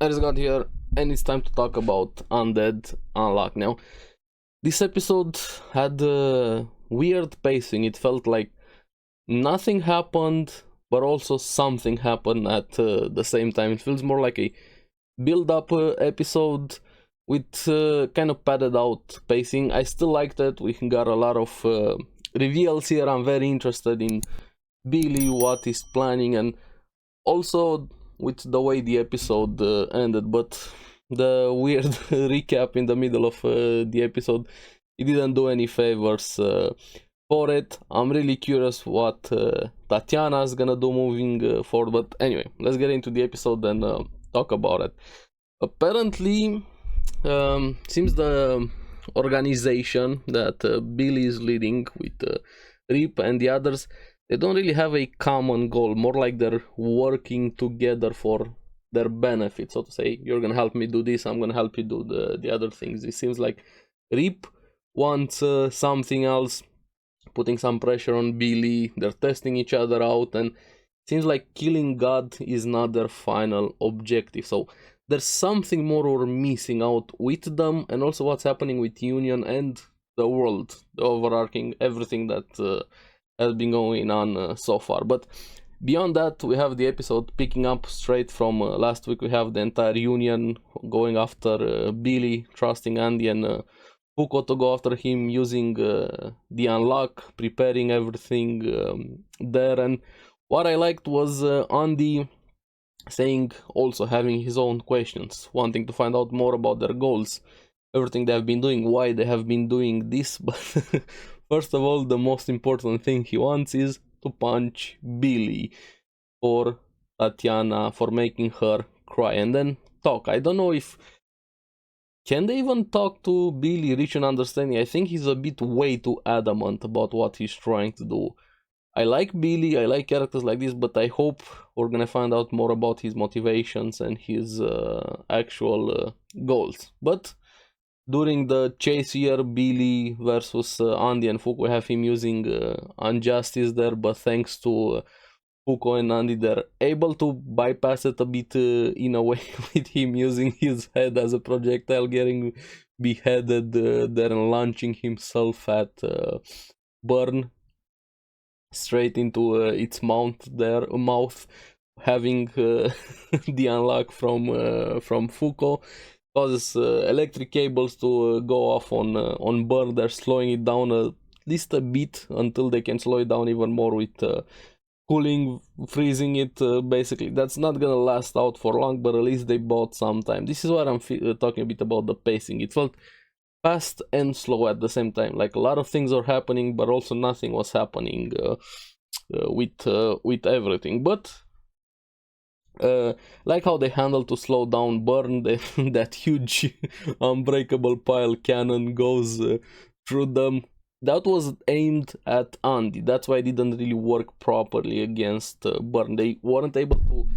ARESxGOD here, and it's time to talk about Undead Unluck. Now, this episode had weird pacing. It felt like nothing happened, but also something happened at the same time. It feels more like a build-up episode with kind of padded out pacing. I still like that. We got a lot of reveals here. I'm very interested in Billy, what he's planning, and also with the way the episode ended. But the weird recap in the middle of the episode, it didn't do any favors for it. I'm really curious what Tatiana is gonna do moving forward. But anyway, let's get into the episode and talk about it. Apparently, seems the organization that Billy is leading with Rip and the others, they don't really have a common goal, more like they're working together for their benefit, so to say. You're gonna help me do this, I'm gonna help you do the other things. It seems like Rip wants something else, putting some pressure on Billy. They're testing each other out, and it seems like killing God is not their final objective. So there's something more we're missing out with them, and also what's happening with Union and the world, the overarching everything that has been going on so far. But beyond that, we have the episode picking up straight from last week. We have the entire Union going after Billy, trusting Andy and Fuko to go after him, using the Unluck, preparing everything there. And what I liked was Andy saying, also having his own questions, wanting to find out more about their goals, everything they have been doing, why they have been doing this. But first of all, the most important thing he wants is to punch Billy for Tatiana, for making her cry, and then talk. I don't know if can they even talk to Billy, reach an understanding. I think he's a bit way too adamant about what he's trying to do. I like Billy, I like characters like this, but I hope we're gonna find out more about his motivations and his actual goals. But during the chase here, Billy versus Andy and Fuko, have him using Injustice there, but thanks to Fuko and Andy, they're able to bypass it a bit in a way with him using his head as a projectile, getting beheaded there and launching himself at Burn straight into its mouth, having the Unluck from Fuko. Causes electric cables to go off on Burn. They're slowing it down at least a bit until they can slow it down even more with cooling, freezing it. Basically, that's not gonna last out for long, but at least they bought some time. This is what I'm talking a bit about the pacing. It felt fast and slow at the same time. Like a lot of things are happening, but also nothing was happening with everything. But like how they handle to slow down Burn, that huge unbreakable pile cannon goes through them. That was aimed at Andy. That's why it didn't really work properly against Burn. They weren't able to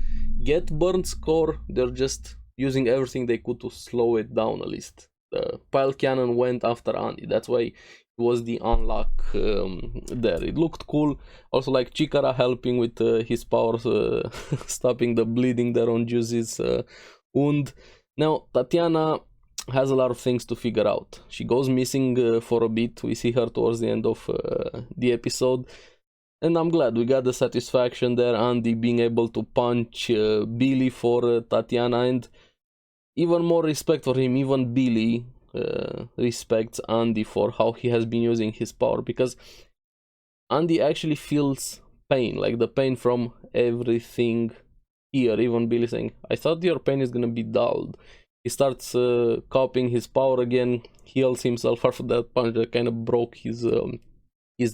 get Burn's core. They're just using everything they could to slow it down at least. The pile cannon went after Andy. That's why it was the Unluck there. It looked cool. Also, like Chikara helping with his powers, stopping the bleeding there on Juicy's wound. Now, Tatiana has a lot of things to figure out. She goes missing for a bit. We see her towards the end of the episode. And I'm glad we got the satisfaction there. Andy being able to punch Billy for Tatiana, and even more respect for him. Even Billy respects Andy for how he has been using his power, because Andy actually feels pain, like the pain from everything here. Even Billy saying, I thought your pain is gonna be dulled. He starts copying his power again, heals himself after that punch that kind of broke his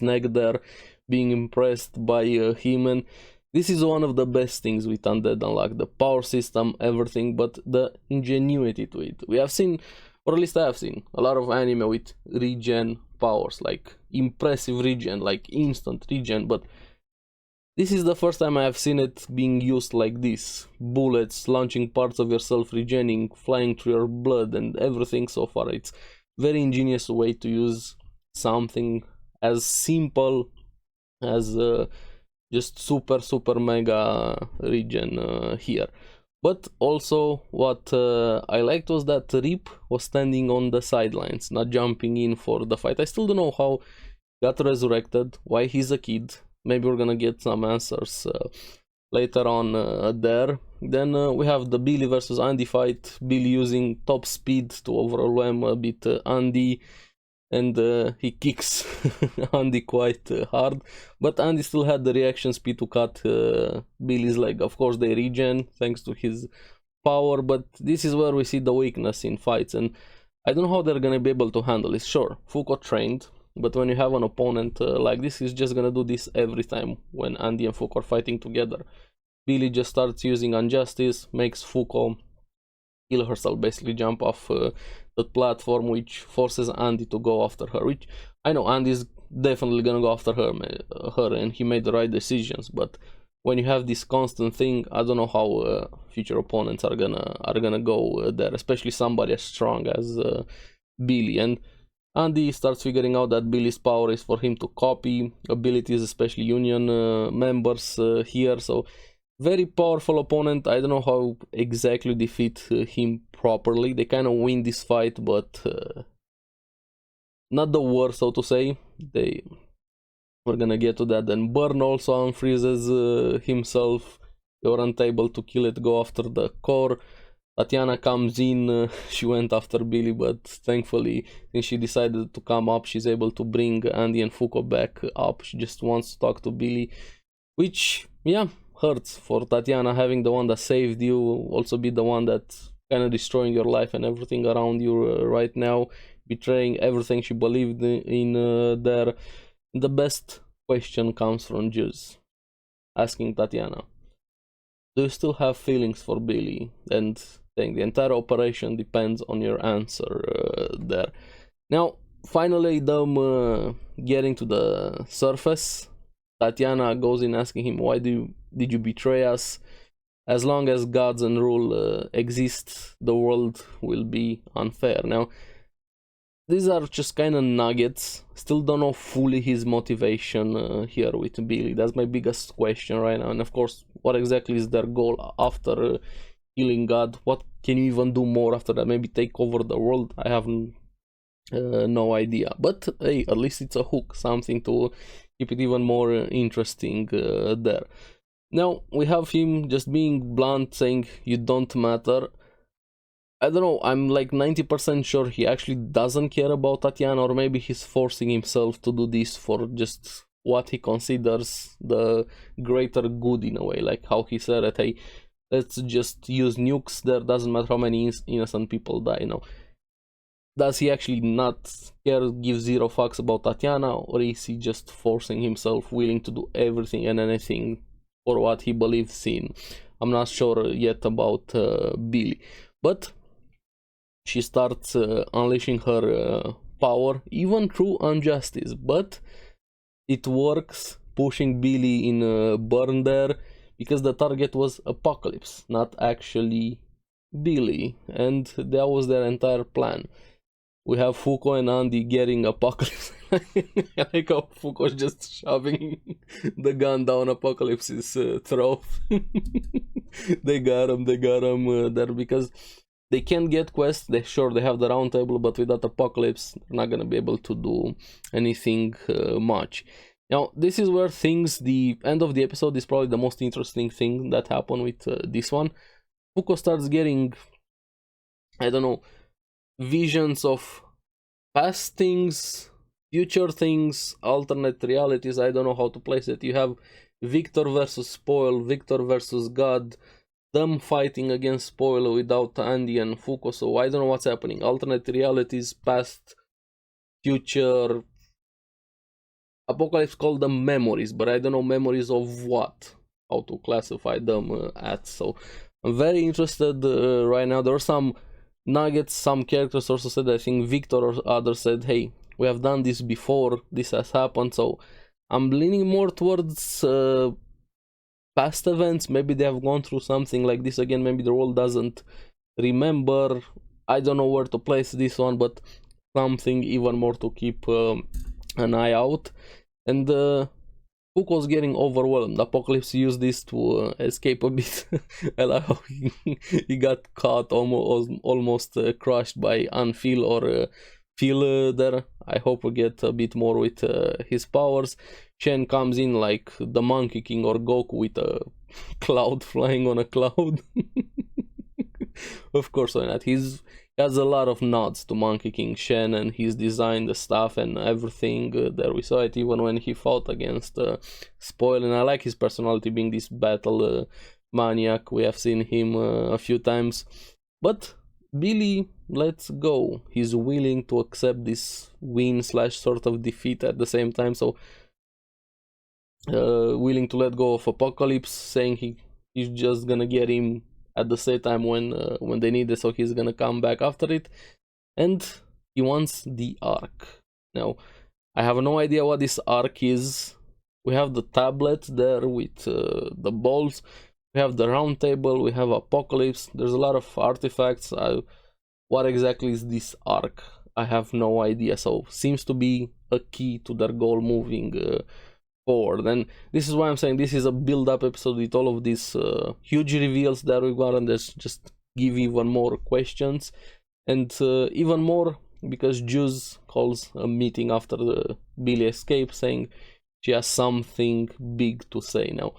neck there, being impressed by him. And this is one of the best things with Undead Unluck, the power system, everything, but the ingenuity to it. We have seen, or at least I have seen, a lot of anime with regen powers, like impressive regen, like instant regen, but this is the first time I have seen it being used like this. Bullets, launching parts of yourself, regening, flying through your blood, and everything so far. It's very ingenious way to use something as simple as just super mega regen here. But also what I liked was that Rip was standing on the sidelines, not jumping in for the fight. I still don't know how he got resurrected, why he's a kid. Maybe we're gonna get some answers later on there. Then we have the Billy versus Andy fight. Billy using top speed to overwhelm a bit Andy, and he kicks Andy quite hard, but Andy still had the reaction speed to cut Billy's leg. Of course they regen thanks to his power, but this is where we see the weakness in fights, and I don't know how they're gonna be able to handle it. Sure, Fuko trained, but when you have an opponent like this, he's just gonna do this every time when Andy and Fuko are fighting together. Billy just starts using Injustice, makes Fuko kill herself, basically jump off the platform, which forces Andy to go after her, which I know Andy's definitely gonna go after her, and he made the right decisions, but when you have this constant thing, I don't know how future opponents are gonna go there, especially somebody as strong as Billy. And Andy starts figuring out that Billy's power is for him to copy abilities, especially Union members here, so very powerful opponent. I don't know how exactly defeat him properly. They kind of win this fight, but not the worst, so to say. We're gonna get to that. Then Burn also unfreezes himself. They weren't able to kill it, go after the core. Tatiana comes in, she went after Billy, but thankfully, since she decided to come up, she's able to bring Andy and Fuko back up. She just wants to talk to Billy, which, yeah, hurts for Tatiana, having the one that saved you also be the one that's kind of destroying your life and everything around you right now, betraying everything she believed in there. The best question comes from Juice, asking Tatiana, do you still have feelings for Billy? And saying the entire operation depends on your answer there. Now, finally, them getting to the surface, Tatiana goes in asking him, why did you betray us? As long as gods and rule exist, the world will be unfair. Now, these are just kind of nuggets. Still don't know fully his motivation here with Billy. That's my biggest question right now. And of course, what exactly is their goal after killing God? What can you even do more after that? Maybe take over the world? I have no idea. But hey, at least it's a hook, something to keep it even more interesting there. Now we have him just being blunt, saying you don't matter. I don't know, I'm like 90% sure he actually doesn't care about Tatiana, or maybe he's forcing himself to do this for just what he considers the greater good in a way, like how he said that, hey, let's just use nukes there, doesn't matter how many innocent people die, you know. Does he actually not care, give zero fucks about Tatiana, or is he just forcing himself, willing to do everything and anything for what he believes in? I'm not sure yet about Billy, but she starts unleashing her power, even through Injustice, but it works, pushing Billy in burn there, because the target was Apocalypse, not actually Billy, and that was their entire plan. We have Fuko and Andy getting Apocalypse. I like how Fuko's just shoving the gun down Apocalypse's throat. They got him there, because they can get quests. They have the round table, but without Apocalypse, they're not gonna be able to do anything much. Now, this is where the end of the episode is probably the most interesting thing that happened with this one. Fuko starts getting, I don't know, visions of past things, future things, alternate realities. I don't know how to place it. You have Victor versus Spoil, Victor versus God, them fighting against Spoil without Andy and Fuko, so I don't know what's happening. Alternate realities, past, future. Apocalypse called them memories, but I don't know memories of what, how to classify them at. So I'm very interested right now. There are some nuggets, some characters also said, I think Victor or others said, hey, we have done this before, this has happened, so I'm leaning more towards past events. Maybe they have gone through something like this again, maybe the world doesn't remember. I don't know where to place this one, but something even more to keep an eye out. And Hook was getting overwhelmed. Apocalypse used this to escape a bit. I like how he got caught, almost crushed by Unfeel or Feel there. I hope we get a bit more with his powers. Shen comes in like the Monkey King or Goku with a cloud flying on a cloud. Of course, why not? He has a lot of nods to Monkey King Shen and his design, the stuff and everything. There we saw it even when he fought against Spoil, and I like his personality being this battle maniac. We have seen him a few times. But Billy, let's go. He's willing to accept this win / sort of defeat at the same time, so willing to let go of Apocalypse, saying he's just gonna get him at the same time when they need it, so he's gonna come back after it. And he wants the Ark. Now, I have no idea what this Ark is. We have the tablet there with the balls. We have the round table. We have Apocalypse. There's a lot of artifacts. What exactly is this Ark? I have no idea. So, seems to be a key to their goal moving forward. And this is why I'm saying this is a build-up episode with all of these huge reveals that we got, and there's just give even more questions, and even more because Juice calls a meeting after the Billy escape, saying she has something big to say. Now,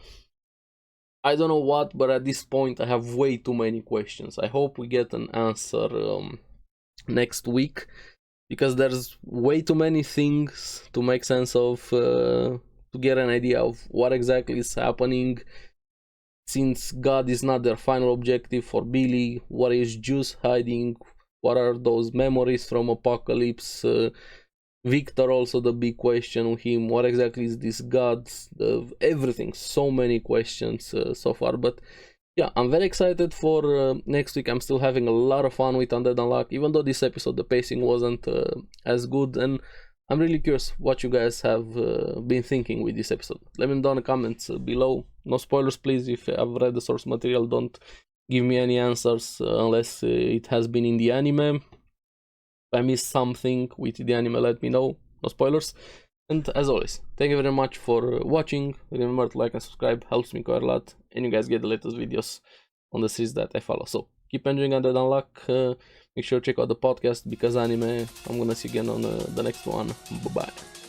I don't know what, but at this point I have way too many questions. I hope we get an answer next week, because there's way too many things to make sense of, to get an idea of what exactly is happening. Since God is not their final objective for Billy, what is Juice hiding? What are those memories from Apocalypse? Victor, also the big question with him. What exactly is this God? Everything. So many questions so far. But yeah, I'm very excited for next week. I'm still having a lot of fun with Undead Unluck, even though this episode, the pacing wasn't as good. And I'm really curious what you guys have been thinking with this episode. Let me know in the comments below. No spoilers, please. If I've read the source material, don't give me any answers unless it has been in the anime. If I missed something with the anime, let me know. No spoilers. And as always, thank you very much for watching. Remember to like and subscribe, helps me quite a lot. And you guys get the latest videos on the series that I follow. So keep enjoying Undead Unluck. Make sure to check out the podcast, Because Anime. I'm gonna see you again on the next one. Bye bye.